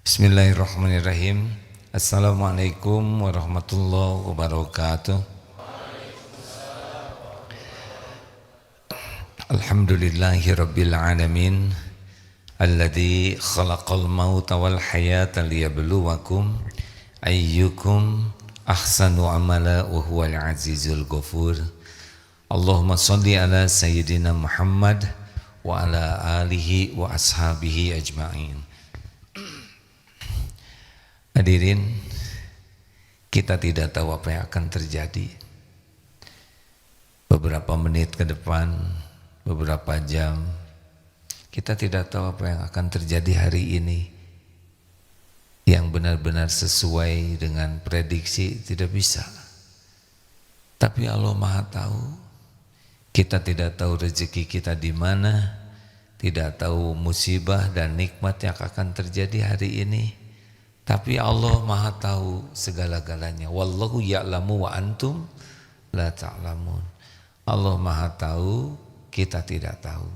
Bismillahirrahmanirrahim. Assalamualaikum warahmatullahi wabarakatuh. Alhamdulillahi rabbil alamin, alladzi khalaqal mauta wal hayata liyabluwakum ayyukum ahsanu amala wa huwal azizul ghafur. Allahumma shalli ala sayyidina Muhammad wa ala alihi wa ashabihi ajma'in. Hadirin, kita tidak tahu apa yang akan terjadi beberapa menit ke depan, beberapa jam. Kita tidak tahu apa yang akan terjadi hari ini yang benar-benar sesuai dengan prediksi, tidak bisa. Tapi Allah Maha tahu. Kita tidak tahu rezeki kita di mana, tidak tahu musibah dan nikmat yang akan terjadi hari ini. Tapi Allah Maha tahu segala-galanya. Wallahu ya'lamu wa antum la ta'lamun. Allah Maha tahu, kita tidak tahu.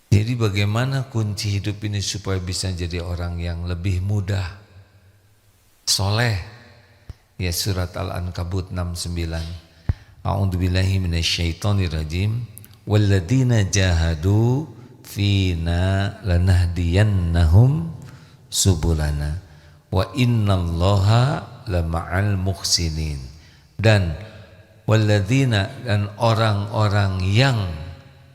Jadi bagaimana kunci hidup ini supaya bisa jadi orang yang lebih mudah, soleh? Ya, surat Al-Ankabut 69. A'udzubillahi minasyaitonirrajim. Walladzina jahadu fina lanahdiyannahum subulana wa innallaha lama'al muhsinin. Dan walladzina, dan orang-orang yang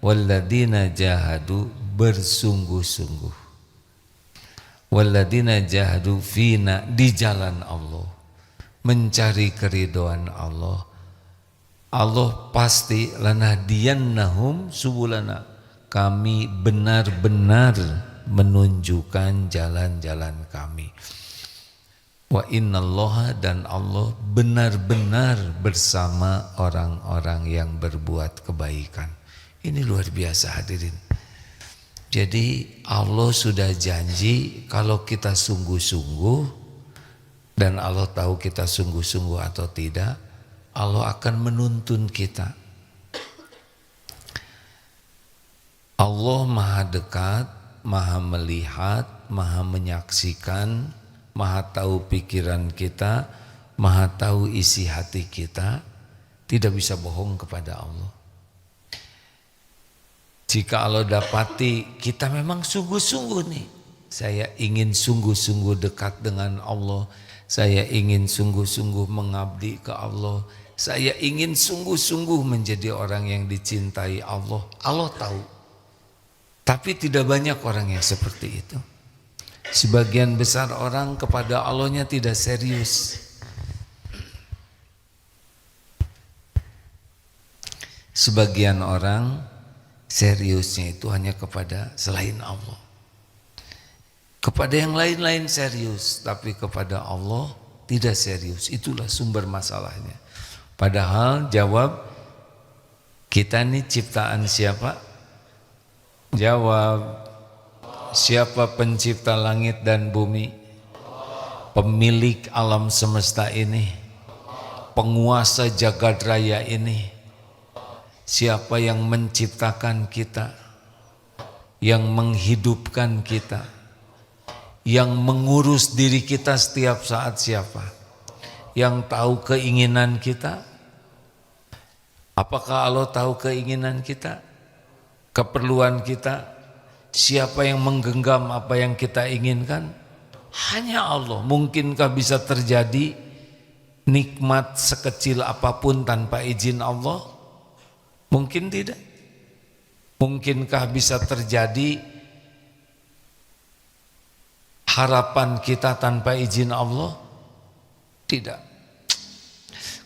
walladzina jahadu bersungguh-sungguh, walladzina jahadu fina di jalan Allah, mencari keridhaan Allah, Allah pasti lanahdiyannahum subulana, kami benar-benar menunjukkan jalan-jalan kami. Wa innallaha, dan Allah benar-benar bersama orang-orang yang berbuat kebaikan. Ini luar biasa, hadirin. Jadi Allah sudah janji kalau kita sungguh-sungguh, dan Allah tahu kita sungguh-sungguh atau tidak, Allah akan menuntun kita. Allah Maha dekat, Maha melihat, Maha menyaksikan, Maha tahu pikiran kita, Maha tahu isi hati kita. Tidak bisa bohong kepada Allah. Jika Allah dapati kita memang sungguh-sungguh nih, saya ingin sungguh-sungguh dekat dengan Allah, saya ingin sungguh-sungguh mengabdi ke Allah, saya ingin sungguh-sungguh menjadi orang yang dicintai Allah. Allah tahu. Tapi tidak banyak orang yang seperti itu. Sebagian besar orang kepada Allahnya tidak serius. Sebagian orang seriusnya itu hanya kepada selain Allah. Kepada yang lain-lain serius, tapi kepada Allah tidak serius. Itulah sumber masalahnya. Padahal jawab, kita ini ciptaan siapa? Jawab, siapa pencipta langit dan bumi? Pemilik alam semesta ini, penguasa jagat raya ini. Siapa yang menciptakan kita, yang menghidupkan kita, yang mengurus diri kita setiap saat? Siapa yang tahu keinginan kita? Apakah Allah tahu keinginan kita, keperluan kita? Siapa yang menggenggam apa yang kita inginkan? Hanya Allah. Mungkinkah bisa terjadi nikmat sekecil apapun tanpa izin Allah? Mungkin tidak. Mungkinkah bisa terjadi harapan kita tanpa izin Allah? Tidak.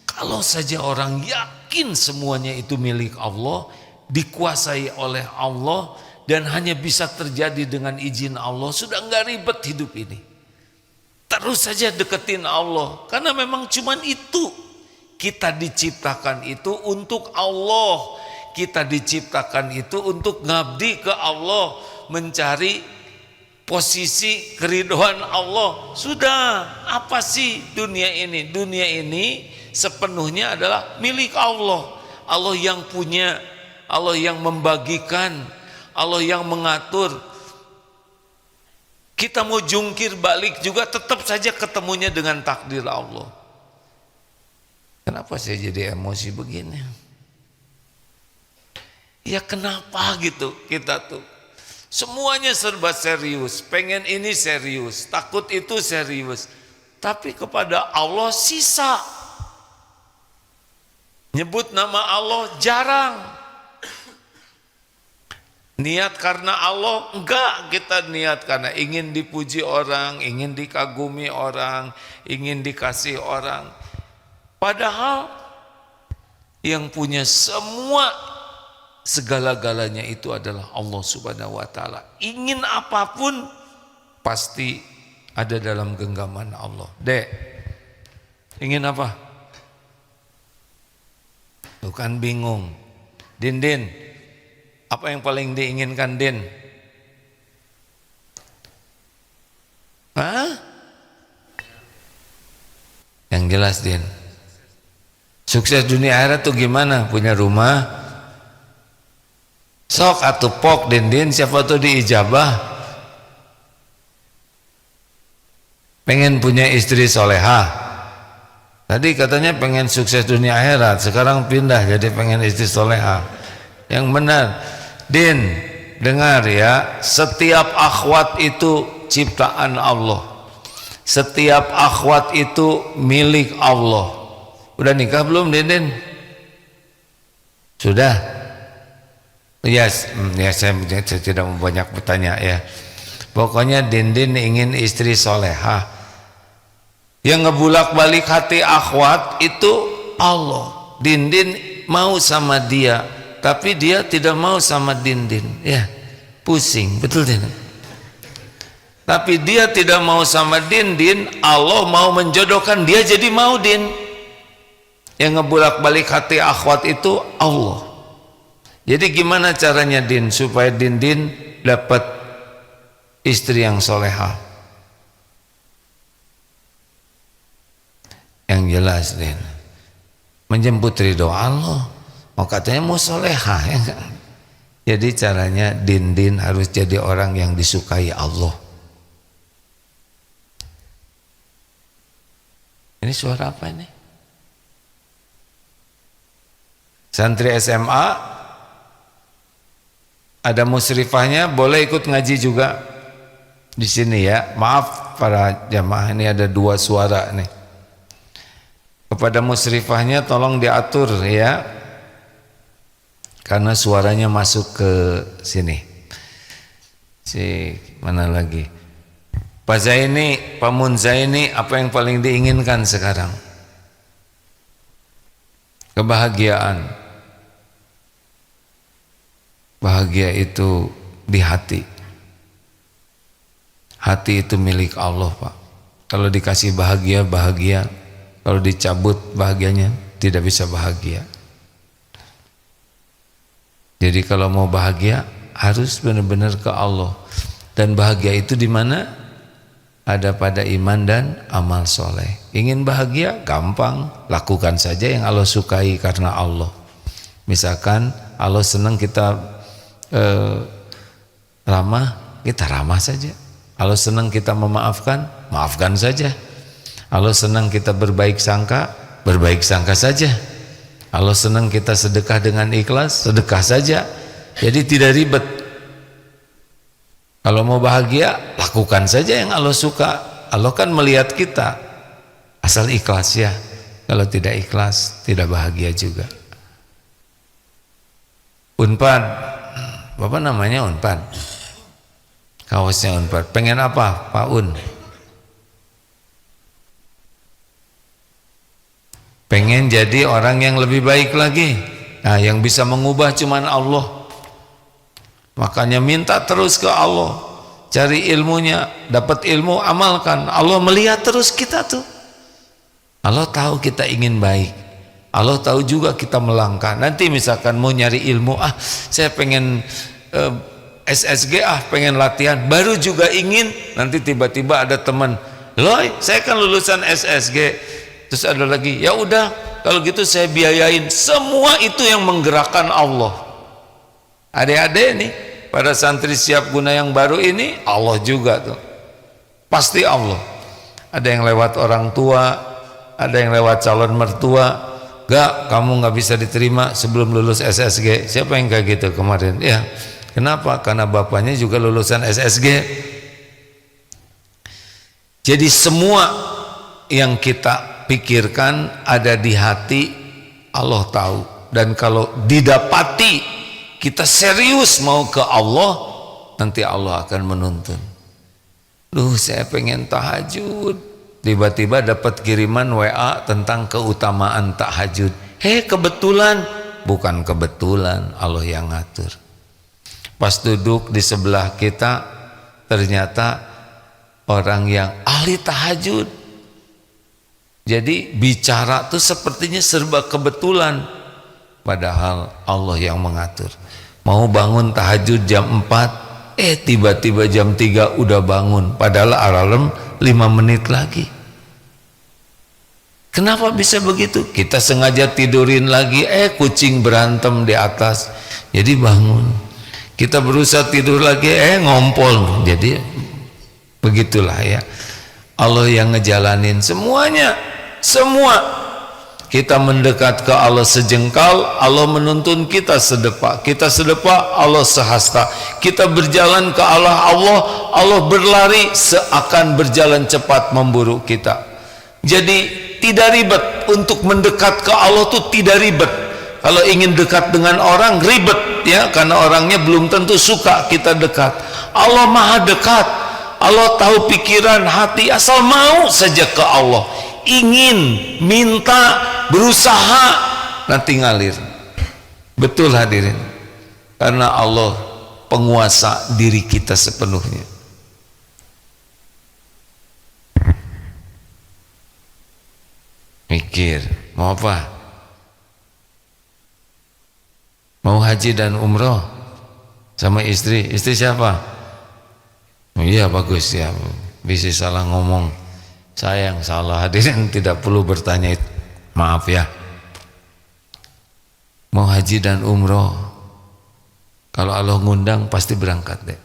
Kalau saja orang yakin semuanya itu milik Allah, dikuasai oleh Allah, dan hanya bisa terjadi dengan izin Allah, sudah enggak ribet hidup ini. Terus saja deketin Allah, karena memang cuman itu. Kita diciptakan itu untuk Allah. Kita diciptakan itu untuk ngabdi ke Allah, mencari posisi keridhaan Allah. Sudah, apa sih dunia ini? Dunia ini sepenuhnya adalah milik Allah. Allah yang punya, Allah yang membagikan, Allah yang mengatur. Kita mau jungkir balik juga tetap saja ketemunya dengan takdir Allah. Kenapa saya jadi emosi begini? Ya kenapa gitu kita tuh semuanya serba serius, pengen ini serius, takut itu serius, tapi kepada Allah sisa. Nyebut nama Allah jarang. Niat karena Allah enggak, kita niat karena ingin dipuji orang, ingin dikagumi orang, ingin dikasih orang. Padahal yang punya semua segala-galanya itu adalah Allah Subhanahu wa taala. Ingin apapun pasti ada dalam genggaman Allah. Dek, ingin apa? Bukan bingung. Din, apa yang paling diinginkan Din? Hah? Yang jelas Din. Sukses dunia akhirat tuh gimana? Punya rumah? Sok atuh pok Din, siapa tuh diijabah? Pengen punya istri solehah. Tadi katanya pengen sukses dunia akhirat, sekarang pindah jadi pengen istri solehah. Yang benar. Din, dengar ya, setiap akhwat itu ciptaan Allah. Setiap akhwat itu milik Allah. Udah nikah belum Din? Sudah? Yes, ya saya tidak mau banyak bertanya ya. Pokoknya Din ingin istri solehah. Yang ngebulak-balik hati akhwat itu Allah. Din mau sama dia, tapi dia tidak mau sama Din. Ya, pusing, betul tidak? Tapi dia tidak mau sama Din, Allah mau menjodohkan dia jadi mau Din. Yang ngebulak-balik hati akhwat itu Allah. Jadi gimana caranya Din supaya Din dapat istri yang solehah? Yang jelas Din, menjemput ridho Allah. Mau katanya mau solehah ya kan? Jadi caranya Din harus jadi orang yang disukai Allah. Ini suara apa ini? Santri SMA ada musyrifahnya, boleh ikut ngaji juga di sini ya. Maaf para jamaah, ini ada dua suara nih. Kepada musyrifahnya tolong diatur ya, karena suaranya masuk ke sini. Si mana lagi? Pak Zaini, Pak Munzaini, apa yang paling diinginkan sekarang? Kebahagiaan. Bahagia itu di hati. Hati itu milik Allah, Pak. Kalau dikasih bahagia, bahagia. Kalau dicabut bahagianya, tidak bisa bahagia. Jadi kalau mau bahagia, harus benar-benar ke Allah. Dan bahagia itu di mana? Ada pada iman dan amal soleh. Ingin bahagia? Gampang. Lakukan saja yang Allah sukai karena Allah. Misalkan Allah senang kita ramah, kita ramah saja. Allah senang kita memaafkan, maafkan saja. Allah senang kita berbaik sangka, berbaik sangka saja. Allah senang kita sedekah dengan ikhlas, sedekah saja. Jadi tidak ribet. Kalau mau bahagia, lakukan saja yang Allah suka. Allah kan melihat kita, asal ikhlas ya. Kalau tidak ikhlas, tidak bahagia juga. Unpad, Bapak namanya Unpad, kaosnya Unpad. Pengen apa Pak Un? Pengen jadi orang yang lebih baik lagi. Nah, yang bisa mengubah cuman Allah. Makanya minta terus ke Allah, cari ilmunya, dapat ilmu, amalkan. Allah melihat terus kita tuh. Allah tahu kita ingin baik. Allah tahu juga kita melangkah. Nanti misalkan mau nyari ilmu, saya pengen SSG, pengen latihan, baru juga ingin, nanti tiba-tiba ada teman, loh saya kan lulusan SSG, terus ada lagi, ya udah kalau gitu saya biayain. Semua itu yang menggerakkan Allah. Adik-adik nih, pada santri siap guna yang baru ini, Allah juga tuh. Pasti Allah. Ada yang lewat orang tua, ada yang lewat calon mertua. Gak, kamu gak bisa diterima sebelum lulus SSG. Siapa yang kayak gitu kemarin? Ya, kenapa? Karena bapaknya juga lulusan SSG. Jadi semua yang kita pikirkan ada di hati, Allah tahu. Dan kalau didapati kita serius mau ke Allah, nanti Allah akan menuntun. Duh, saya pengen tahajud. Tiba-tiba dapat kiriman WA tentang keutamaan tahajud. Kebetulan. Bukan kebetulan, Allah yang ngatur. Pas duduk di sebelah kita, ternyata orang yang ahli tahajud. Jadi bicara tuh sepertinya serba kebetulan. Padahal Allah yang mengatur. Mau bangun tahajud jam 4, tiba-tiba jam 3 udah bangun. Padahal alarm 5 menit lagi. Kenapa bisa begitu? Kita sengaja tidurin lagi, kucing berantem di atas. Jadi bangun. Kita berusaha tidur lagi, ngompol. Jadi begitulah ya. Allah yang ngejalanin semuanya. Semua. Kita mendekat ke Allah sejengkal, Allah menuntun kita sedepak. Kita sedepak, Allah sehasta. Kita berjalan ke Allah, Allah berlari seakan berjalan cepat memburu kita. Jadi tidak ribet untuk mendekat ke Allah tuh tidak ribet. Kalau ingin dekat dengan orang ribet ya, karena orangnya belum tentu suka kita dekat. Allah maha dekat. Allah tahu pikiran hati, asal mau saja ke Allah. Ingin, minta, berusaha, nanti ngalir. Betul hadirin. Karena Allah penguasa diri kita sepenuhnya. Mikir, mau apa? Mau haji dan umroh sama istri. Istri siapa? Oh iya, bagus ya. Bisa salah ngomong. Saya yang salah, hadirin tidak perlu bertanya itu. Maaf ya. Mau haji dan umroh, kalau Allah ngundang pasti berangkat deh.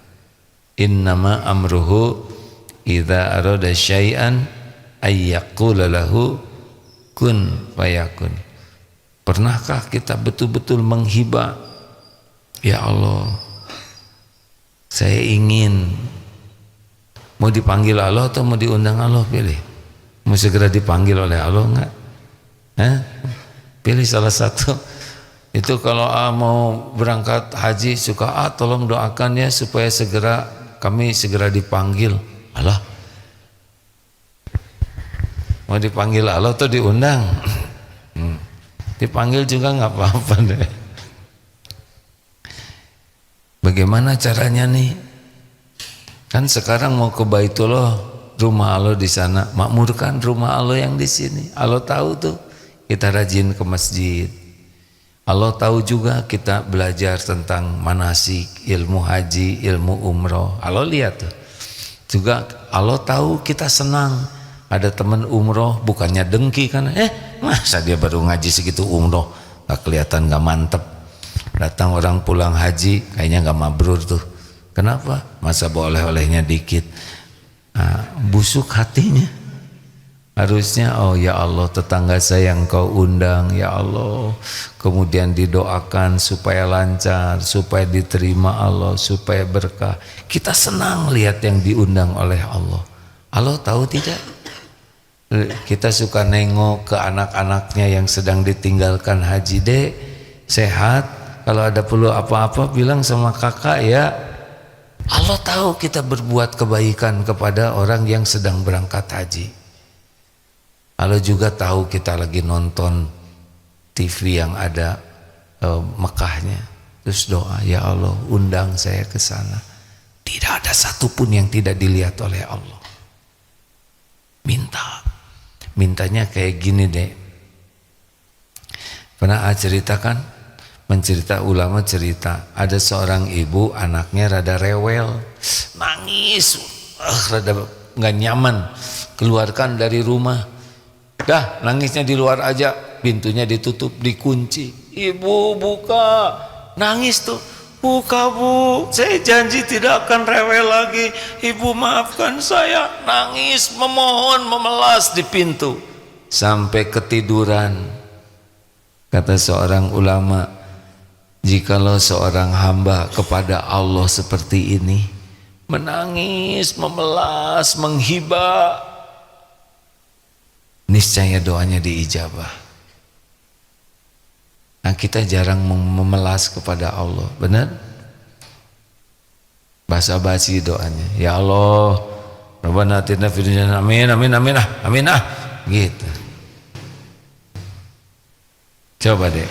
Innama amruhu idza arada syai'an ayyaqula lahu kun fayakun. Pernahkah kita betul-betul menghibah, ya Allah, saya ingin, mau dipanggil Allah atau mau diundang Allah? Pilih. Mau segera dipanggil oleh Allah enggak? Pilih salah satu. Itu kalau mau berangkat haji suka tolong doakan ya supaya kami segera dipanggil. Allah. Mau dipanggil Allah atau diundang? Dipanggil juga nggak apa-apa deh. Bagaimana caranya nih? Kan sekarang mau ke Baitullah, rumah Allah di sana, makmurkan rumah Allah yang di sini. Allah tahu tuh kita rajin ke masjid. Allah tahu juga kita belajar tentang manasik, ilmu haji, ilmu umroh. Allah lihat tuh. Juga Allah tahu kita senang. Ada teman umroh, bukannya dengki kan? Masa dia baru ngaji segitu umroh, gak kelihatan gak mantep. Datang orang pulang haji, kayaknya gak mabrur tuh. Kenapa? Masa bawa oleh-olehnya dikit. Busuk hatinya. Harusnya, oh ya Allah, tetangga saya yang kau undang, ya Allah. Kemudian didoakan supaya lancar, supaya diterima Allah, supaya berkah. Kita senang lihat yang diundang oleh Allah. Allah tahu tidak? Kita suka nengok ke anak-anaknya yang sedang ditinggalkan haji. Dek, sehat? Kalau ada perlu apa-apa bilang sama kakak ya. Allah tahu kita berbuat kebaikan kepada orang yang sedang berangkat haji. Allah juga tahu kita lagi nonton TV yang ada Mekahnya. Terus doa, ya Allah undang saya ke sana. Tidak ada satupun yang tidak dilihat oleh Allah. Mintanya kayak gini deh. Pernah ceritakan, mencerita ulama cerita, ada seorang ibu anaknya rada rewel, nangis, rada nggak nyaman, keluarkan dari rumah. Dah, nangisnya di luar aja, pintunya ditutup, dikunci. Ibu buka, nangis tuh. Bu, kamu, saya janji tidak akan rewel lagi. Ibu maafkan saya. Nangis, memohon, memelas di pintu sampai ketiduran. Kata seorang ulama, jikalau seorang hamba kepada Allah seperti ini, menangis, memelas, menghibah, niscaya doanya diijabah. Nah, kita jarang memelas kepada Allah, benar? Basa-basi doanya, ya Allah, Rabbana atina fid dunya, amin, amin, amin, amin, gitu. Coba deh,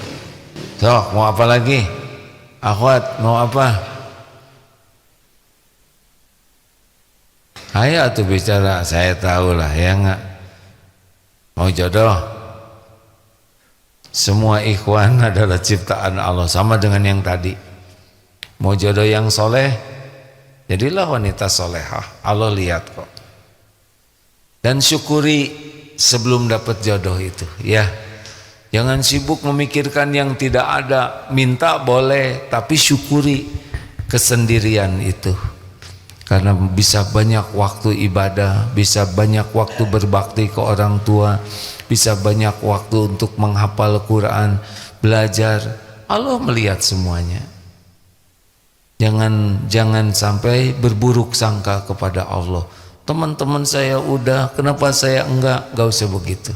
sok, mau apa lagi? Akhwat, mau apa? Ayo tuh bicara, saya tahu lah, ya enggak? Mau jodoh? Semua ikhwan adalah ciptaan Allah, sama dengan yang tadi. Mau jodoh yang soleh, jadilah wanita solehah. Allah lihat kok. Dan syukuri sebelum dapat jodoh itu, ya. Jangan sibuk memikirkan yang tidak ada. Minta boleh, tapi syukuri kesendirian itu. Karena bisa banyak waktu ibadah, bisa banyak waktu berbakti ke orang tua, bisa banyak waktu untuk menghafal Quran, belajar. Allah melihat semuanya. Jangan sampai berburuk sangka kepada Allah. Teman-teman saya udah, kenapa saya enggak? Gak usah begitu.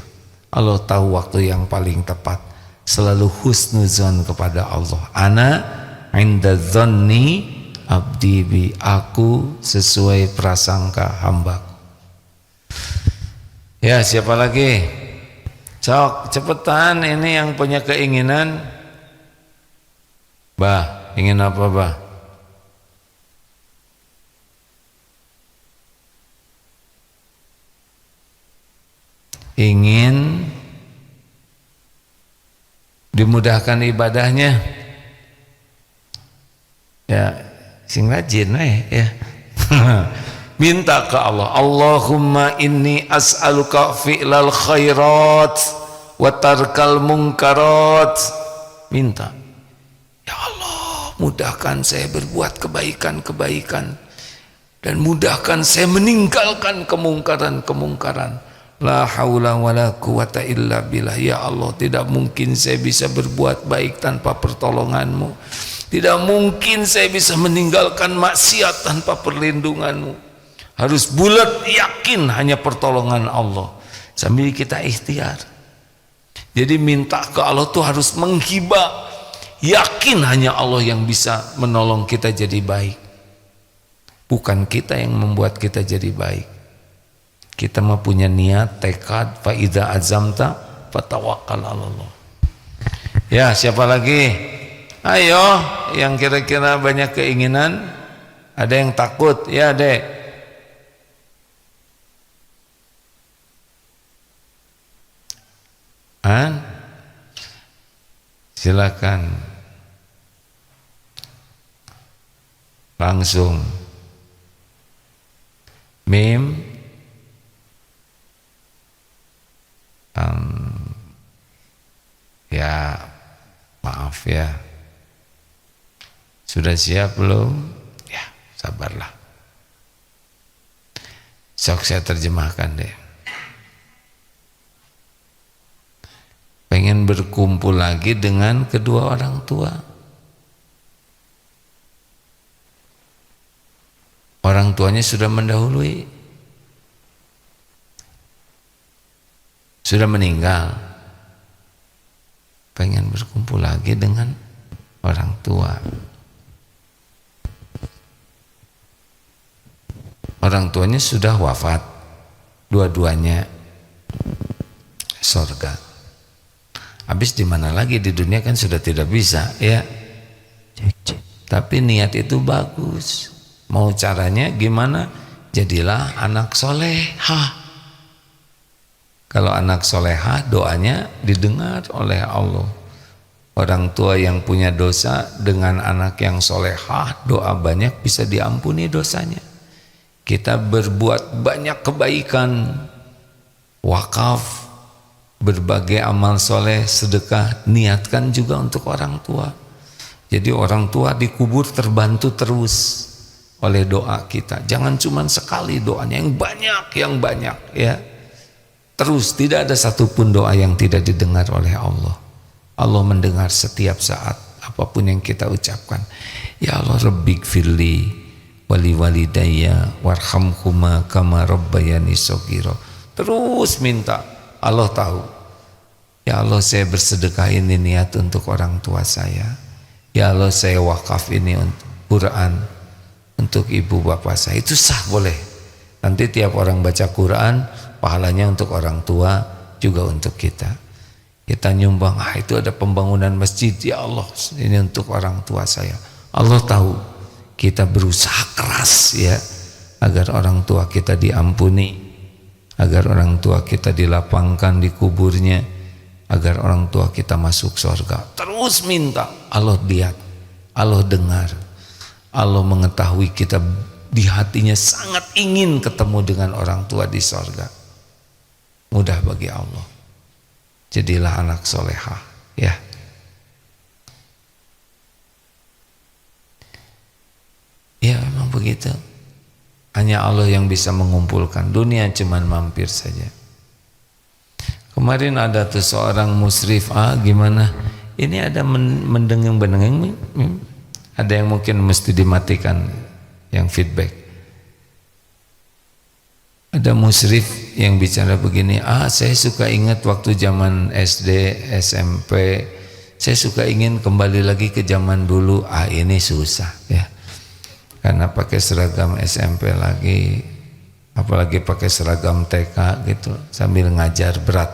Allah tahu waktu yang paling tepat. Selalu husnuzon kepada Allah. Ana inda dzanni abdi bi, aku sesuai prasangka hambaku. Ya, siapa lagi? Sok, cepetan, ini yang punya keinginan. Bah, ingin apa, bah? Ingin dimudahkan ibadahnya. Ya, sing rajin ya. Minta ke Allah, Allahumma inni as'aluka fi'lal khairat wa tarkal munkarat. Minta, ya Allah, mudahkan saya berbuat kebaikan-kebaikan dan mudahkan saya meninggalkan kemungkaran-kemungkaran. La haula wala quwata illa billah. Ya Allah, tidak mungkin saya bisa berbuat baik tanpa pertolonganmu. Tidak mungkin saya bisa meninggalkan maksiat tanpa perlindunganmu. Harus bulat yakin hanya pertolongan Allah. Sambil kita ikhtiar. Jadi minta ke Allah tuh harus menghibah, yakin hanya Allah yang bisa menolong kita jadi baik. Bukan kita yang membuat kita jadi baik. Kita mah punya niat, tekad, fa idza azamta fatawakkal 'alallah. Ya, siapa lagi? Ayo, yang kira-kira banyak keinginan. Ada yang takut, ya Dek. Silakan langsung. Mim ya maaf ya, sudah siap belum? Ya sabarlah, sok saya terjemahkan deh. Pengen berkumpul lagi dengan kedua orang tua. Orang tuanya sudah mendahului, sudah meninggal. Pengen berkumpul lagi dengan orang tua. Orang tuanya sudah wafat, dua-duanya surga. Habis di mana lagi, di dunia kan sudah tidak bisa ya. Tapi niat itu bagus. Mau caranya gimana? Jadilah anak solehah. Kalau anak solehah, doanya didengar oleh Allah. Orang tua yang punya dosa dengan anak yang solehah, doa banyak bisa diampuni dosanya. Kita berbuat banyak kebaikan, wakaf, berbagai amal soleh, sedekah, niatkan juga untuk orang tua. Jadi orang tua dikubur terbantu terus oleh doa kita. Jangan cuma sekali doanya, yang banyak ya. Terus tidak ada satupun doa yang tidak didengar oleh Allah. Allah mendengar setiap saat apapun yang kita ucapkan. Ya Allah, Rabbik firli wali walidayya warhamhuma kama rabbayani shaghira. Terus minta, Allah tahu. Ya Allah, saya bersedekah ini niat untuk orang tua saya. Ya Allah, saya wakaf ini untuk Quran untuk ibu bapak saya. Itu sah, boleh. Nanti tiap orang baca Quran, pahalanya untuk orang tua, juga untuk kita. Kita nyumbang, itu ada pembangunan masjid, ya Allah, ini untuk orang tua saya. Allah tahu kita berusaha keras ya, agar orang tua kita diampuni, agar orang tua kita dilapangkan di kuburnya, agar orang tua kita masuk surga. Terus minta, Allah lihat, Allah dengar, Allah mengetahui kita di hatinya sangat ingin ketemu dengan orang tua di surga. Mudah bagi Allah. Jadilah anak solehah ya. Ya memang begitu. Hanya Allah yang bisa mengumpulkan. Dunia cuman mampir saja. Kemarin ada tuh seorang musrif, gimana? Ini ada mendengeng-mendengeng, ada yang mungkin mesti dimatikan yang feedback. Ada musrif yang bicara begini, saya suka ingat waktu zaman SD, SMP, saya suka ingin kembali lagi ke zaman dulu. Ini susah ya, karena pakai seragam SMP lagi, apalagi pakai seragam TK gitu, sambil ngajar berat.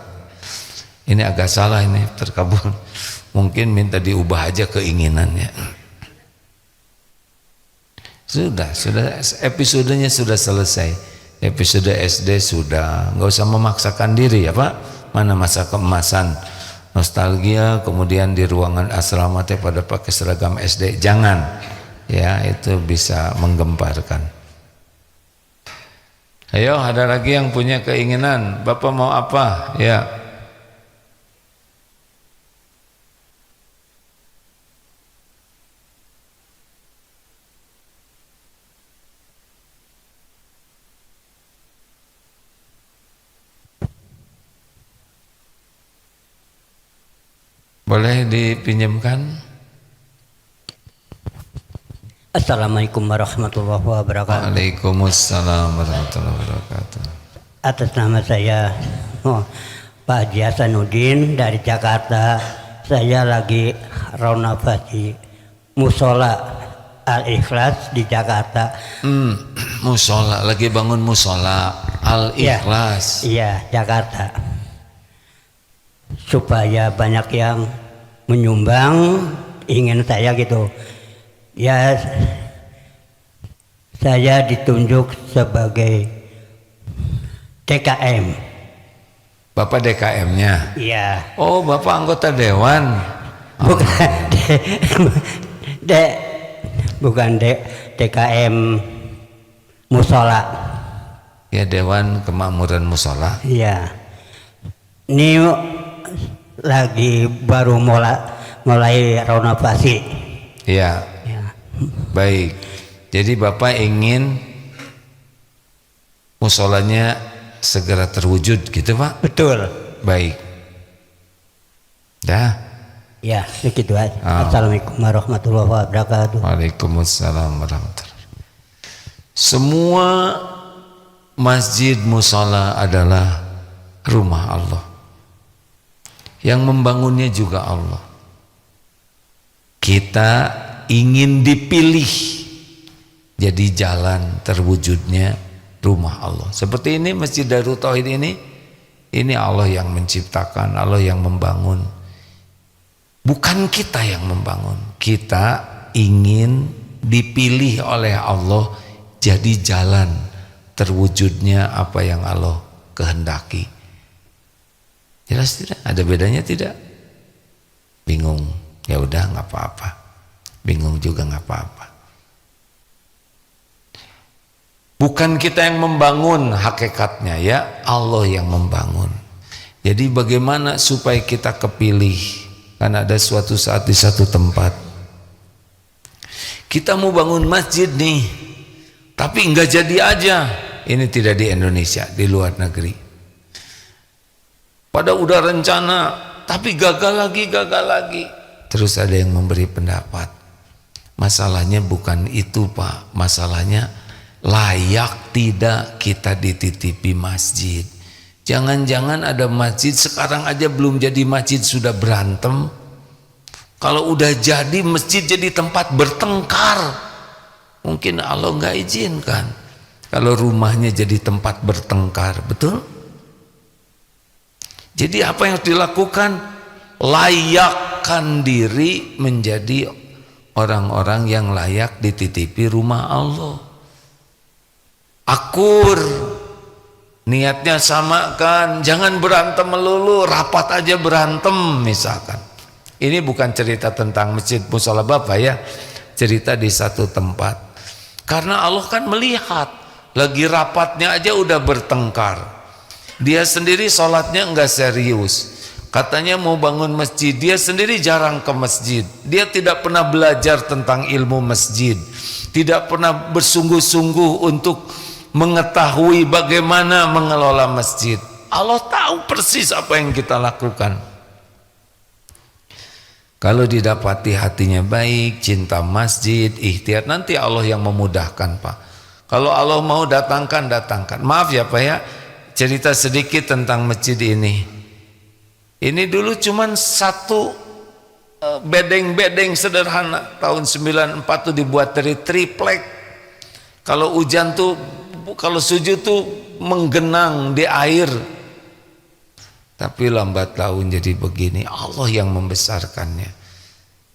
Ini agak salah, ini terkabul. Mungkin minta diubah aja keinginannya. Sudah episodenya sudah selesai. Episode SD sudah, nggak usah memaksakan diri ya Pak. Mana masa keemasan, nostalgia, kemudian di ruangan asrama teh pada pakai seragam SD, jangan ya, itu bisa menggemparkan. Ayo, ada lagi yang punya keinginan, Bapak mau apa ya? Boleh dipinjamkan? Assalamualaikum warahmatullahi wabarakatuh. Waalaikumsalam warahmatullahi wabarakatuh. Atas nama saya Pak Haji Hasanuddin dari Jakarta. Saya lagi renovasi musola Al-Ikhlas di Jakarta. Musola, lagi bangun musola Al-Ikhlas. Iya, Jakarta. Supaya banyak yang menyumbang, ingin saya gitu. Ya, saya ditunjuk sebagai DKM. Bapak DKM-nya? Iya. Oh, Bapak anggota dewan? Bukan bukan DKM musola. Ya, Dewan Kemakmuran Musola. Iya. Ini lagi baru mulai renovasi. Iya. Ya. Baik. Jadi Bapak ingin musolanya segera terwujud gitu Pak? Betul. Baik. Dah. Ya, begitu aja. Assalamualaikum warahmatullahi wabarakatuh. Waalaikumsalam warahmatullahi wabarakatuh. Semua masjid musola adalah rumah Allah. Yang membangunnya juga Allah. Kita ingin dipilih jadi jalan terwujudnya rumah Allah. Seperti ini Masjid Darut Tauhid ini Allah yang menciptakan, Allah yang membangun. Bukan kita yang membangun. Kita ingin dipilih oleh Allah jadi jalan terwujudnya apa yang Allah kehendaki. Jelas tidak? Ada bedanya tidak? Bingung? Ya udah, nggak apa-apa. Bingung juga nggak apa-apa. Bukan kita yang membangun hakikatnya ya, Allah yang membangun. Jadi bagaimana supaya kita kepilih? Kan ada suatu saat di satu tempat Kita mau bangun masjid nih, tapi enggak jadi aja. Ini tidak di Indonesia, di luar negeri. Pada udah rencana, tapi gagal lagi. Terus ada yang memberi pendapat. Masalahnya bukan itu, Pak. Masalahnya layak tidak kita dititipi masjid. Jangan-jangan ada masjid sekarang aja belum jadi masjid sudah berantem. Kalau udah jadi masjid jadi tempat bertengkar, mungkin Allah nggak izinkan. Kalau rumahnya jadi tempat bertengkar, betul? Jadi apa yang harus dilakukan? Layakkan diri menjadi orang-orang yang layak dititipi rumah Allah. Akur, niatnya sama kan, jangan berantem melulu, rapat aja berantem misalkan. Ini bukan cerita tentang masjid musala Bapak ya, cerita di satu tempat. Karena Allah kan melihat, lagi rapatnya aja udah bertengkar. Dia sendiri sholatnya enggak serius. Katanya mau bangun masjid, dia sendiri jarang ke masjid. Dia tidak pernah belajar tentang ilmu masjid. Tidak pernah bersungguh-sungguh untuk mengetahui bagaimana mengelola masjid. Allah tahu persis apa yang kita lakukan. Kalau didapati hatinya baik, cinta masjid, ikhtiar, nanti Allah yang memudahkan, Pak. Kalau Allah mau datangkan. Maaf ya Pak ya, cerita sedikit tentang masjid ini. Ini dulu cuman satu bedeng-bedeng sederhana. Tahun 94 tuh dibuat dari triplek. Kalau hujan tuh, kalau sujud tuh menggenang di air. Tapi lambat laun jadi begini. Allah yang membesarkannya.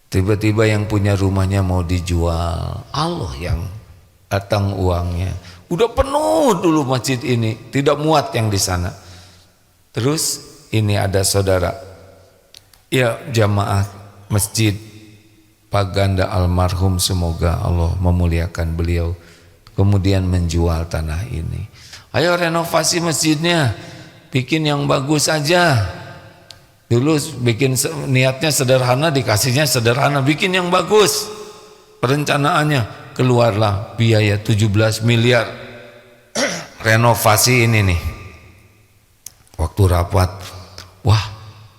Tiba-tiba yang punya rumahnya mau dijual, Allah yang datang uangnya. Udah penuh dulu masjid ini, tidak muat yang di sana. Terus ini ada saudara, ya jamaah masjid Pak Ganda almarhum, semoga Allah memuliakan beliau. Kemudian menjual tanah ini. Ayo renovasi masjidnya, bikin yang bagus aja. Dulu bikin niatnya sederhana, dikasihnya sederhana, bikin yang bagus. Perencanaannya keluarlah biaya 17 miliar renovasi ini nih. Waktu rapat, wah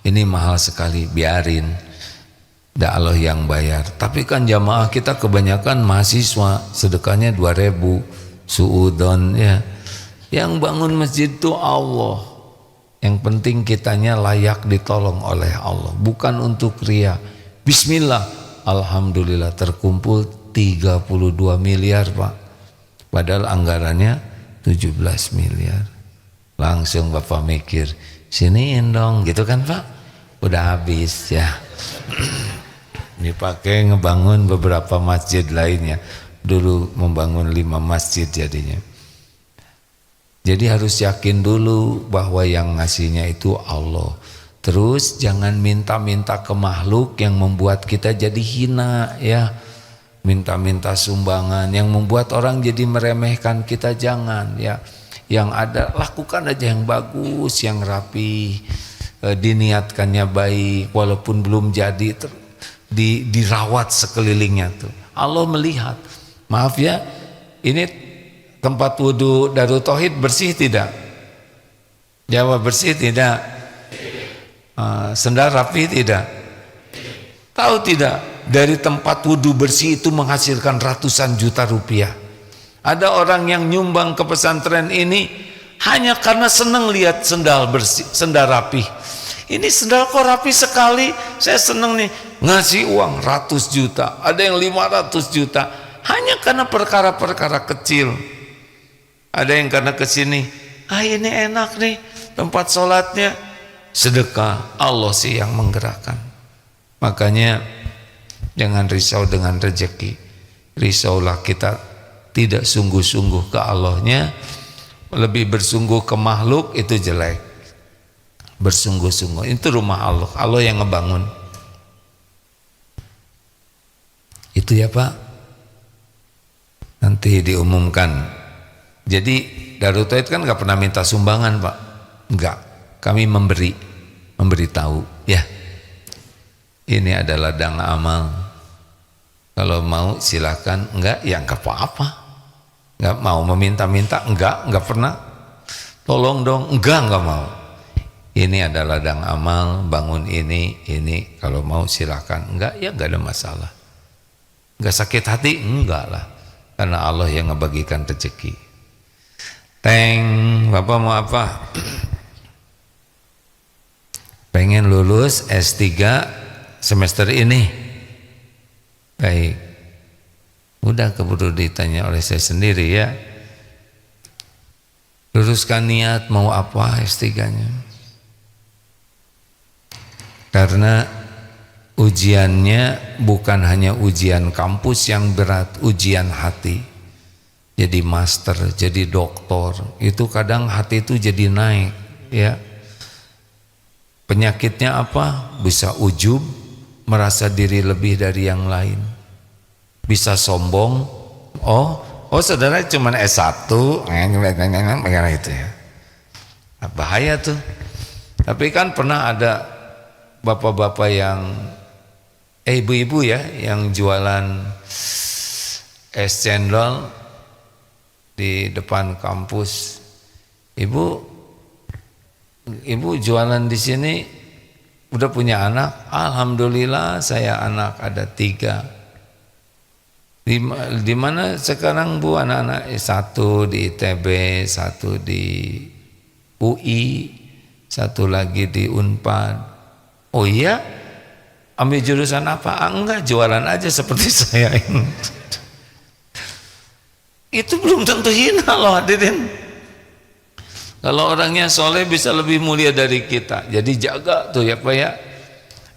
ini mahal sekali, biarin, dah Allah yang bayar. Tapi kan jamaah kita kebanyakan mahasiswa, sedekahnya 2.000 suudon ya. Yang bangun masjid itu Allah. Yang penting kitanya layak ditolong oleh Allah, bukan untuk ria. Bismillah, alhamdulillah terkumpul 32 miliar Pak. Padahal anggarannya 17 miliar. Langsung Bapak mikir, siniin dong gitu kan Pak. Udah habis ya. Dipakai ngebangun beberapa masjid lainnya. Dulu membangun 5 masjid jadinya. Jadi harus yakin dulu bahwa yang ngasihnya itu Allah. Terus jangan minta-minta ke makhluk yang membuat kita jadi hina ya. Minta-minta sumbangan yang membuat orang jadi meremehkan kita, jangan ya. Yang ada lakukan aja yang bagus, yang rapi, diniatkannya baik, walaupun belum jadi dirawat sekelilingnya tuh. Allah melihat. Maaf ya, ini tempat wudhu Darut Tauhid bersih tidak? Jawab bersih tidak? Sendal rapi tidak? Tahu tidak? Dari tempat wudhu bersih itu menghasilkan ratusan juta rupiah. Ada orang yang nyumbang ke pesantren ini hanya karena senang lihat sendal bersih, sendal rapi. Ini sendal kok rapi sekali, saya senang nih. Ngasih uang ratus juta, ada yang 500 juta, hanya karena perkara-perkara kecil. Ada yang karena kesini, ini enak nih tempat sholatnya, sedekah. Allah sih yang menggerakkan. Makanya jangan risau dengan rezeki, risaulah kita tidak sungguh-sungguh ke Allahnya. Lebih bersungguh ke makhluk itu jelek. Bersungguh-sungguh itu rumah Allah, Allah yang ngebangun. Itu ya Pak, nanti diumumkan. Jadi Darut Tauhid kan nggak pernah minta sumbangan Pak, nggak. Kami memberitahu ya. Ini adalah ladang amal. Kalau mau silakan, enggak ya enggak apa-apa. Enggak mau meminta-minta, enggak pernah. Tolong dong, enggak mau. Ini adalah ladang amal, bangun ini kalau mau silakan. Enggak ya enggak ada masalah. Enggak sakit hati, enggak lah. Karena Allah yang ngebagikan rezeki. Bapak mau apa? Pengen lulus S3 semester ini. Baik. Udah keburu ditanya oleh saya sendiri ya. Luruskan niat mau apa S3-nya. Karena ujiannya bukan hanya ujian kampus yang berat, ujian hati. Jadi master, jadi doktor, itu kadang hati itu jadi naik ya. Penyakitnya apa? Bisa ujub, merasa diri lebih dari yang lain. Bisa sombong. Oh saudara cuma S1 itu ya. Bahaya tuh. Tapi kan pernah ada bapak-bapak yang ibu-ibu ya yang jualan es cendol di depan kampus. Ibu jualan di sini udah punya anak. Alhamdulillah saya anak ada 3. Di mana sekarang Bu anak-anak? Satu di ITB, satu di UI, satu lagi di Unpad. Oh iya? Ambil jurusan apa? Enggak, jualan aja seperti saya ini. Itu belum tentu hina loh hadirin. Kalau orangnya soleh bisa lebih mulia dari kita. Jadi jaga tuh ya Pak ya.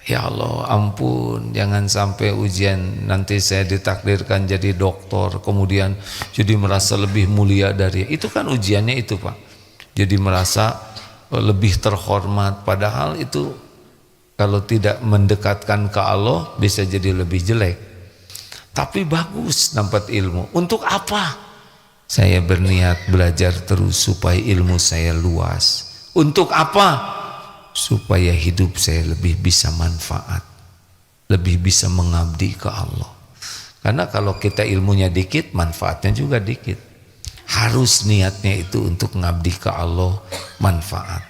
Ya Allah ampun, jangan sampai ujian nanti saya ditakdirkan jadi doktor kemudian jadi merasa lebih mulia dari itu. Kan ujiannya itu Pak. Jadi merasa lebih terhormat, padahal itu kalau tidak mendekatkan ke Allah bisa jadi lebih jelek. Tapi bagus dapat ilmu. Untuk apa? Saya berniat belajar terus supaya ilmu saya luas. Untuk apa? Supaya hidup saya lebih bisa manfaat, lebih bisa mengabdi ke Allah. Karena kalau kita ilmunya dikit, manfaatnya juga dikit. Harus niatnya itu untuk mengabdi ke Allah, manfaat.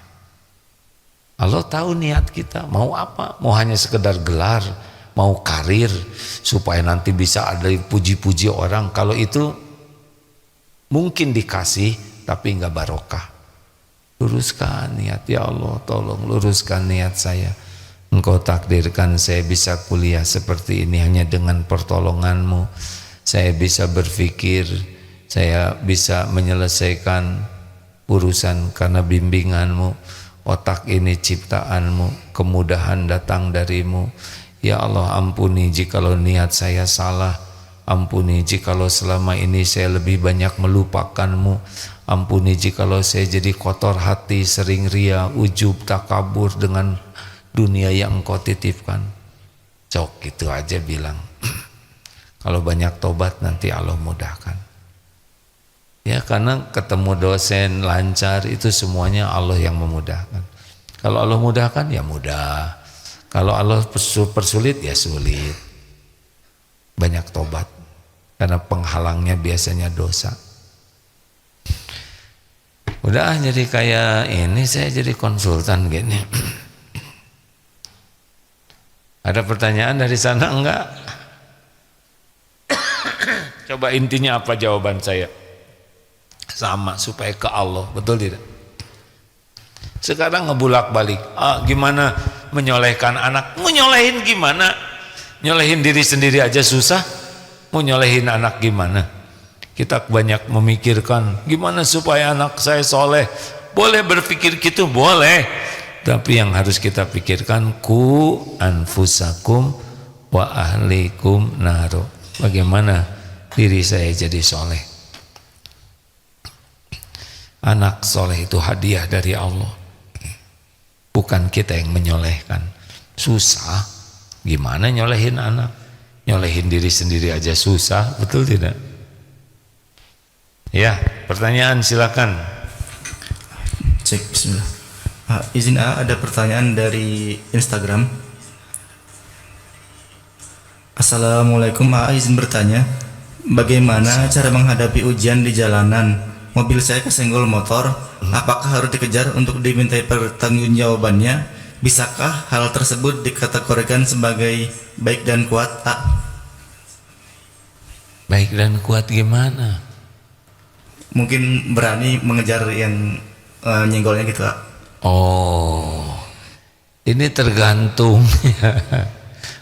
Allah tahu niat kita mau apa, mau hanya sekedar gelar, mau karir supaya nanti bisa ada puji-puji orang. Kalau itu mungkin dikasih tapi enggak barokah. Luruskan niat ya Allah, tolong luruskan niat saya. Engkau takdirkan saya bisa kuliah seperti ini hanya dengan pertolonganmu. Saya bisa berpikir, saya bisa menyelesaikan urusan karena bimbinganmu. Otak ini ciptaanmu, kemudahan datang darimu. Ya Allah ampuni jikalau niat saya salah. Ampuni jikalau selama ini saya lebih banyak melupakanmu. Ampuni jikalau saya jadi kotor hati, sering ria, ujub, takabur dengan dunia yang engkau titipkan. Cok gitu aja bilang. Kalau banyak tobat nanti Allah mudahkan. Ya karena ketemu dosen lancar itu semuanya Allah yang memudahkan. Kalau Allah mudahkan ya mudah. Kalau Allah persulit ya sulit. Banyak tobat. Karena penghalangnya biasanya dosa. Udah jadi kayak ini saya jadi konsultan gini. Ada pertanyaan dari sana enggak? Coba intinya apa jawaban saya? Sama supaya ke Allah, betul tidak? Sekarang ngebulak-balik. Gimana menyolehkan anak? Mau nyolehin gimana? Nyolehin diri sendiri aja susah. Mau nyolehin anak gimana? Kita banyak memikirkan gimana supaya anak saya soleh. Boleh berpikir gitu, boleh. Tapi yang harus kita pikirkan ku anfusakum wa ahlikum naro. Bagaimana diri saya jadi soleh? Anak soleh itu hadiah dari Allah. Bukan kita yang menyolehkan. Susah. Gimana nyolehin anak? Nyolehin diri sendiri aja susah, betul tidak? Ya, pertanyaan silakan. Cek, bismillah. Izin ada pertanyaan dari Instagram. Assalamualaikum, izin bertanya, bagaimana cara menghadapi ujian di jalanan? Mobil saya kesenggol motor, apakah harus dikejar untuk dimintai pertanggungjawabannya? Bisakah hal tersebut dikategorikan sebagai baik dan kuat? Baik dan kuat gimana? Mungkin berani mengejar yang nyenggolnya gitu, Pak. Oh, ini tergantung.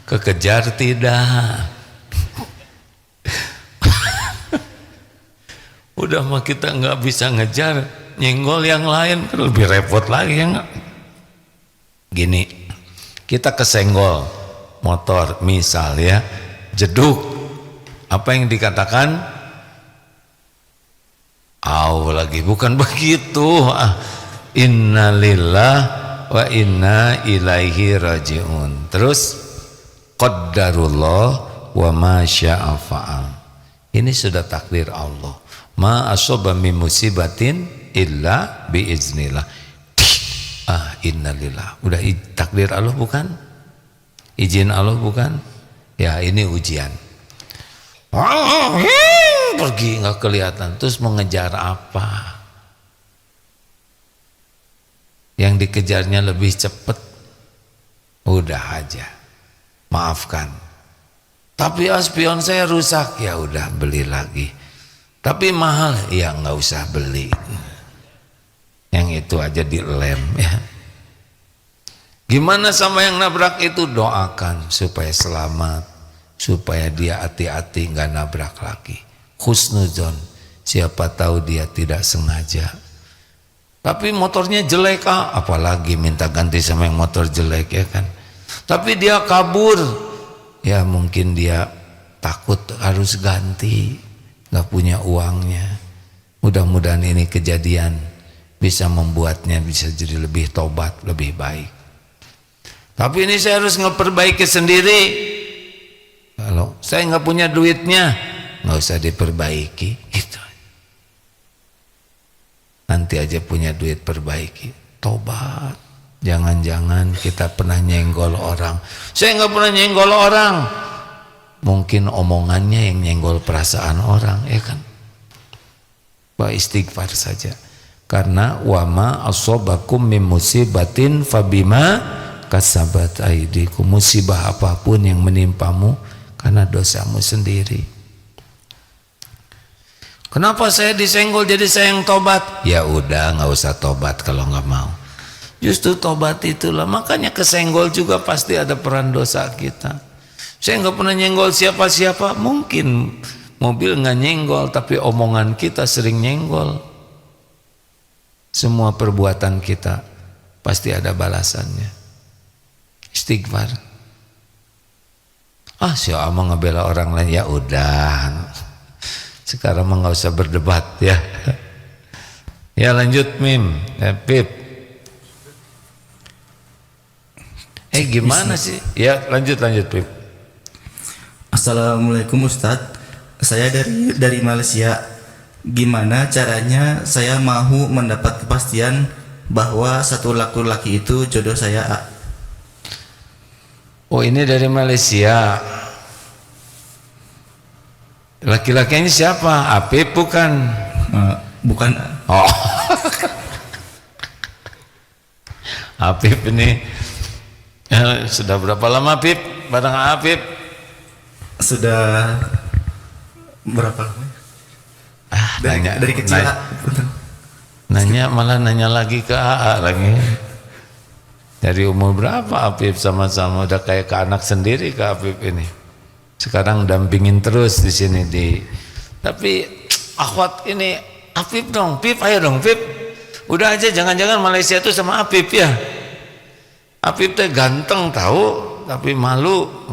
Kekejar tidak. Udah mah kita nggak bisa ngejar, nyenggol yang lain kan lebih repot lagi ya nggak? Gini, kita kesenggol motor misal ya, jeduk, apa yang dikatakan? Lagi bukan begitu. Innalillah wa inna ilaihi rajiun. Terus qaddarullah wa ma syaa fa'al. Ini sudah takdir Allah. Ma asaba min musibatin illa biiznillah. Innalillah. Udah takdir Allah bukan? Izin Allah bukan? Ya, ini ujian. Pergi nggak kelihatan, terus mengejar apa? Yang dikejarnya lebih cepat, udah aja, maafkan. Tapi spion saya rusak, ya udah beli lagi. Tapi mahal, ya nggak usah beli. Yang itu aja dilem ya. Gimana sama yang nabrak itu? Doakan supaya selamat, supaya dia hati-hati nggak nabrak lagi. Husnuzon, siapa tahu dia tidak sengaja. Tapi motornya jelek, apalagi minta ganti sama yang motor jelek ya kan. Tapi dia kabur, ya mungkin dia takut harus ganti, nggak punya uangnya. Mudah-mudahan ini kejadian bisa membuatnya bisa jadi lebih tobat, lebih baik. Tapi ini saya harus ngeperbaiki sendiri. Kalau saya nggak punya duitnya, nggak usah diperbaiki, gitu. Nanti aja punya duit perbaiki, tobat. Jangan-jangan kita pernah nyenggol orang. Saya nggak pernah nyenggol orang. Mungkin omongannya yang nyenggol perasaan orang, ya kan? Istighfar saja. Karena wama asobakum min musibatin fabima kasabat aidikum. Musibah apapun yang menimpamu karena dosamu sendiri. Kenapa saya disenggol jadi saya yang tobat? Ya udah, nggak usah tobat kalau nggak mau. Justru tobat itulah, makanya kesenggol juga pasti ada peran dosa kita. Saya nggak pernah nyenggol siapa-siapa. Mungkin mobil nggak nyenggol, tapi omongan kita sering nyenggol. Semua perbuatan kita pasti ada balasannya. Istighfar. Si Amang ngebela orang lain, ya udah. Sekarang mah nggak usah berdebat ya. Ya lanjut Mim, Pip. Gimana sih? Ya lanjut Pip. Assalamualaikum Ustadz, saya dari Malaysia. Gimana caranya saya mau mendapat kepastian bahwa satu laki-laki itu jodoh saya? Ini dari Malaysia. Laki-lakinya siapa? Apip bukan? Bukan. Apip ini sudah berapa lama Apip? Bareng Apip? Sudah berapa lama? Dari kecil. Malah nanya lagi ke AA lagi. Dari umur berapa Apip sama-sama udah kayak ke anak sendiri ke Apip ini. Sekarang dampingin terus di sini tapi akhwat ini Apip dong, Pip, ayo dong Pip. Udah aja jangan-jangan Malaysia itu sama Apip ya. Apip teh ganteng tahu, tapi malu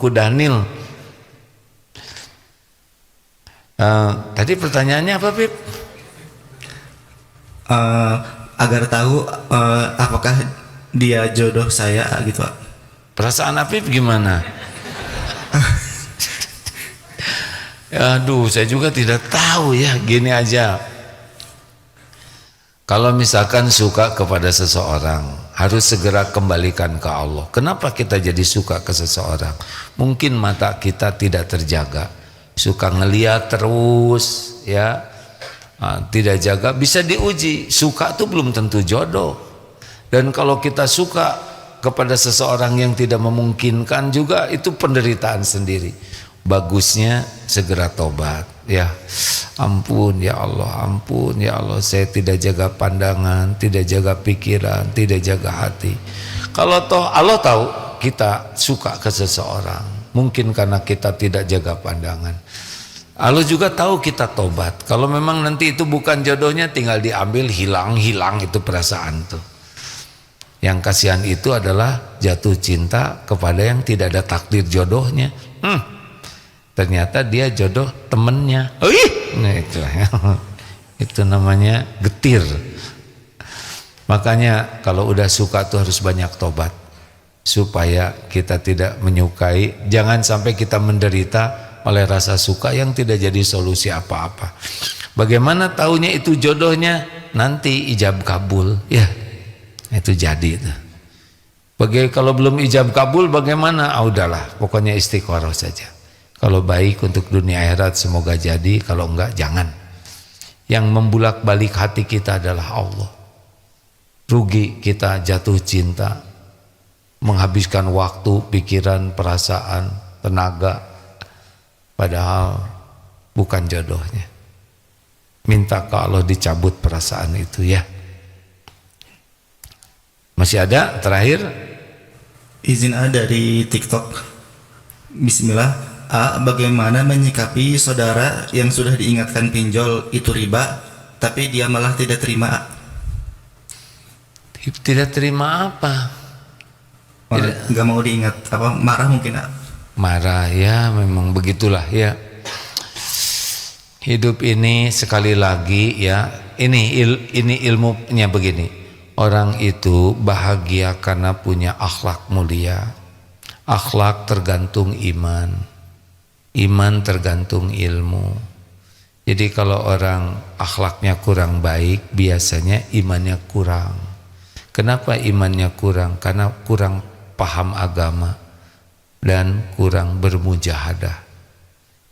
kudanil. Tadi pertanyaannya apa Pip? Agar tahu apakah dia jodoh saya gitu, Pak. Perasaan Apip gimana? Aduh, saya juga tidak tahu ya. Gini aja, Kalau misalkan suka kepada seseorang, harus segera kembalikan ke Allah. Kenapa kita jadi suka ke seseorang? Mungkin mata kita tidak terjaga, suka ngeliat terus, ya, tidak jaga, bisa diuji. Suka itu belum tentu jodoh. Dan kalau kita suka kepada seseorang yang tidak memungkinkan juga, itu penderitaan sendiri. Bagusnya segera tobat, ya. Ampun ya Allah, saya tidak jaga pandangan, tidak jaga pikiran, tidak jaga hati. Kalau toh Allah tahu kita suka ke seseorang, mungkin karena kita tidak jaga pandangan. Allah juga tahu kita tobat. Kalau memang nanti itu bukan jodohnya, tinggal diambil, hilang itu perasaan tuh. Yang kasihan itu adalah jatuh cinta kepada yang tidak ada takdir jodohnya. Ternyata dia jodoh temennya. Nah itu, itu namanya getir. Makanya kalau udah suka tuh harus banyak tobat, supaya kita tidak menyukai. Jangan sampai kita menderita oleh rasa suka yang tidak jadi solusi apa-apa. Bagaimana taunya itu jodohnya? Nanti ijab kabul, ya itu jadi tuh. Kalau belum ijab kabul bagaimana? Udahlah, pokoknya istiqoroh saja. Kalau baik untuk dunia akhirat semoga jadi, kalau enggak jangan. Yang membulak-balik hati kita adalah Allah. Rugi kita jatuh cinta, menghabiskan waktu, pikiran, perasaan, tenaga, padahal bukan jodohnya. Minta ke Allah dicabut perasaan itu, ya. Masih ada terakhir? Izin A dari TikTok. Bismillah. Bagaimana menyikapi saudara yang sudah diingatkan pinjol itu riba, tapi dia malah tidak terima? Tidak terima apa? Nggak mau diingat, apa marah mungkin? Marah, ya memang begitulah, ya. Hidup ini sekali lagi, ya, ini ilmunya begini. Orang itu bahagia karena punya akhlak mulia. Akhlak tergantung iman. Iman tergantung ilmu. Jadi kalau orang akhlaknya kurang baik, biasanya imannya kurang. Kenapa imannya kurang? Karena kurang paham agama dan kurang bermujahadah.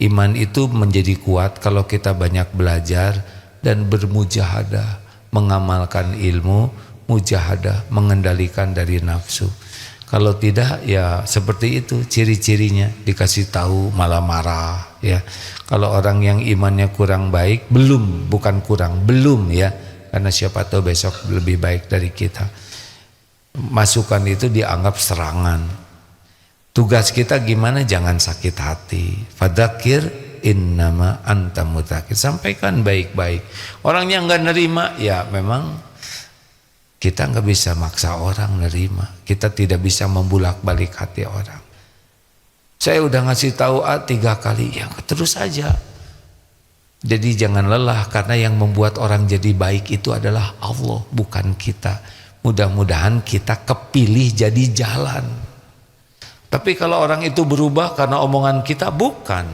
Iman itu menjadi kuat kalau kita banyak belajar dan bermujahadah, mengamalkan ilmu, mujahadah, mengendalikan dari nafsu. Kalau tidak, ya seperti itu ciri-cirinya, dikasih tahu malah marah, ya. Kalau orang yang imannya kurang baik, bukan kurang, belum, ya, karena siapa tahu besok lebih baik dari kita. Masukan itu dianggap serangan. Tugas kita gimana? Jangan sakit hati. Fadzakir innama anta mudzakir. Sampaikan baik-baik. Orang yang nggak nerima, ya memang kita nggak bisa maksa orang nerima. Kita tidak bisa membulak-balik hati orang. Saya udah ngasih tahu 3 kali, ya terus aja. Jadi jangan lelah, karena yang membuat orang jadi baik itu adalah Allah, bukan kita. Mudah-mudahan kita kepilih jadi jalan. Tapi kalau orang itu berubah karena omongan kita, bukan.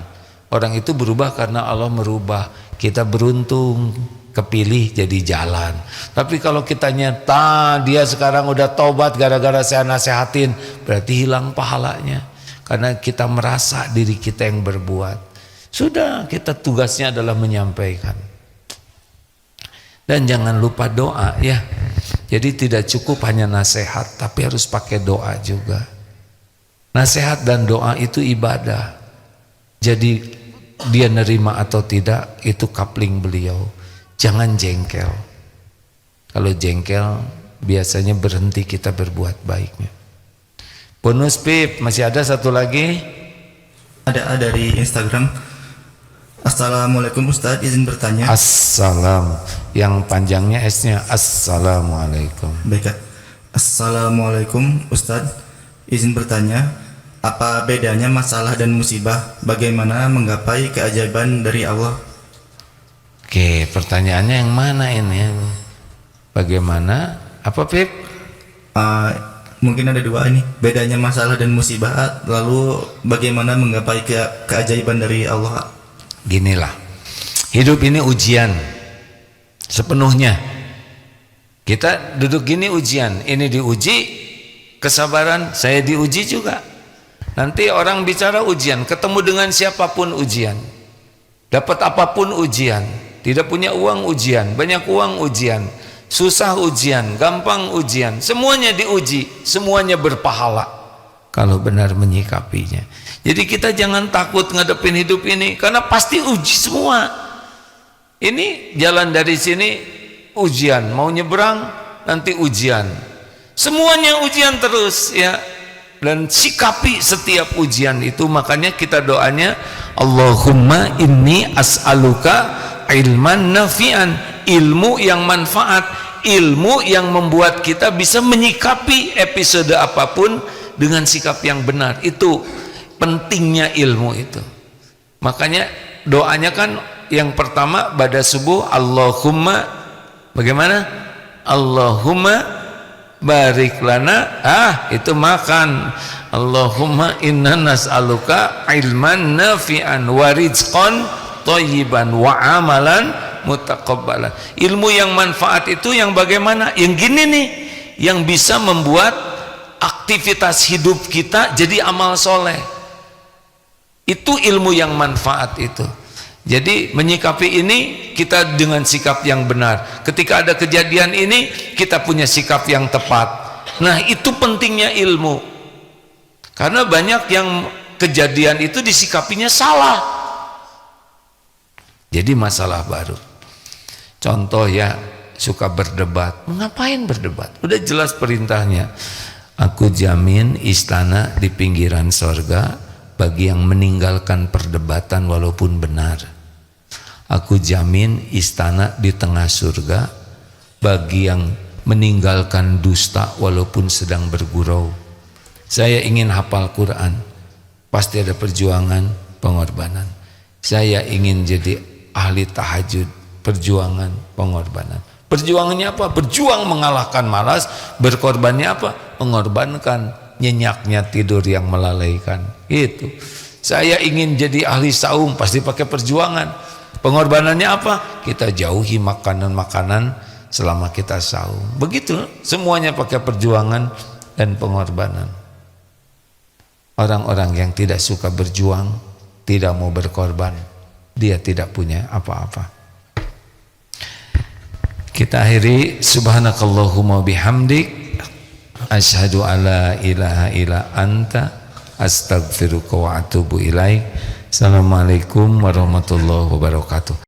Orang itu berubah karena Allah merubah. Kita beruntung kepilih jadi jalan. Tapi kalau kita nyata dia sekarang udah tobat gara-gara saya nasehatin, berarti hilang pahalanya, karena kita merasa diri kita yang berbuat. Sudah, kita tugasnya adalah menyampaikan. Dan jangan lupa doa, ya. Jadi tidak cukup hanya nasihat, tapi harus pakai doa juga. Nasihat dan doa itu ibadah. Jadi dia nerima atau tidak, itu coupling beliau. Jangan jengkel. Kalau jengkel biasanya berhenti kita berbuat baiknya. Bonus Pip, masih ada satu lagi? Ada dari Instagram. Assalamualaikum Ustadz, izin bertanya. Assalam, yang panjangnya S-nya. Assalamualaikum. Baik, Kak. Assalamualaikum Ustadz, izin bertanya, apa bedanya masalah dan musibah? Bagaimana menggapai keajaiban dari Allah? Oke, pertanyaannya yang mana ini? Bagaimana? Apa Pip? Mungkin ada 2 ini. Bedanya masalah dan musibah, lalu bagaimana menggapai keajaiban dari Allah? Ginilah, hidup ini ujian sepenuhnya. Kita duduk gini ujian, ini diuji, kesabaran saya diuji juga. Nanti orang bicara ujian, ketemu dengan siapapun ujian, dapat apapun ujian, tidak punya uang ujian, banyak uang ujian, susah ujian, gampang ujian, semuanya diuji, semuanya berpahala kalau benar menyikapinya. Jadi kita jangan takut ngadepin hidup ini, karena pasti uji semua. Ini jalan dari sini ujian, mau nyebrang nanti ujian, semuanya ujian terus ya. Dan sikapi setiap ujian itu. Makanya kita doanya, Allahumma inni as'aluka ilman nafi'an, ilmu yang manfaat, ilmu yang membuat kita bisa menyikapi episode apapun dengan sikap yang benar. Itu pentingnya ilmu itu. Makanya doanya kan yang pertama pada subuh, Allahumma bagaimana? Allahumma barik lana, itu makan. Allahumma inna nas'aluka ilman nafi'an wa rizqan thayyiban wa amalan mutaqabbalan. Ilmu yang manfaat itu yang bagaimana? Yang gini nih, yang bisa membuat aktivitas hidup kita jadi amal soleh. Itu ilmu yang manfaat itu. Jadi menyikapi ini kita dengan sikap yang benar. Ketika ada kejadian ini kita punya sikap yang tepat. Nah, itu pentingnya ilmu. Karena banyak yang kejadian itu disikapinya salah. Jadi masalah baru. Contoh ya, suka berdebat. Ngapain berdebat? Udah jelas perintahnya. Aku jamin istana di pinggiran sorga bagi yang meninggalkan perdebatan walaupun benar. Aku jamin istana di tengah surga bagi yang meninggalkan dusta walaupun sedang bergurau. Saya ingin hafal Quran, pasti ada perjuangan, pengorbanan. Saya ingin jadi ahli tahajud, perjuangan, pengorbanan. Perjuangannya apa? Berjuang mengalahkan malas. Berkorbannya apa? Mengorbankan nyenyaknya tidur yang melalaikan. Itu. Saya ingin jadi ahli saum, pasti pakai perjuangan. Pengorbanannya apa? Kita jauhi makanan-makanan selama kita saum. Begitu, semuanya pakai perjuangan dan pengorbanan. Orang-orang yang tidak suka berjuang, tidak mau berkorban, dia tidak punya apa-apa. Kita akhiri, subhanakallahumma bihamdik, asyhadu alla ilaha illa anta, astaghfiruka wa atubu ilaik. Assalamualaikum warahmatullahi wabarakatuh.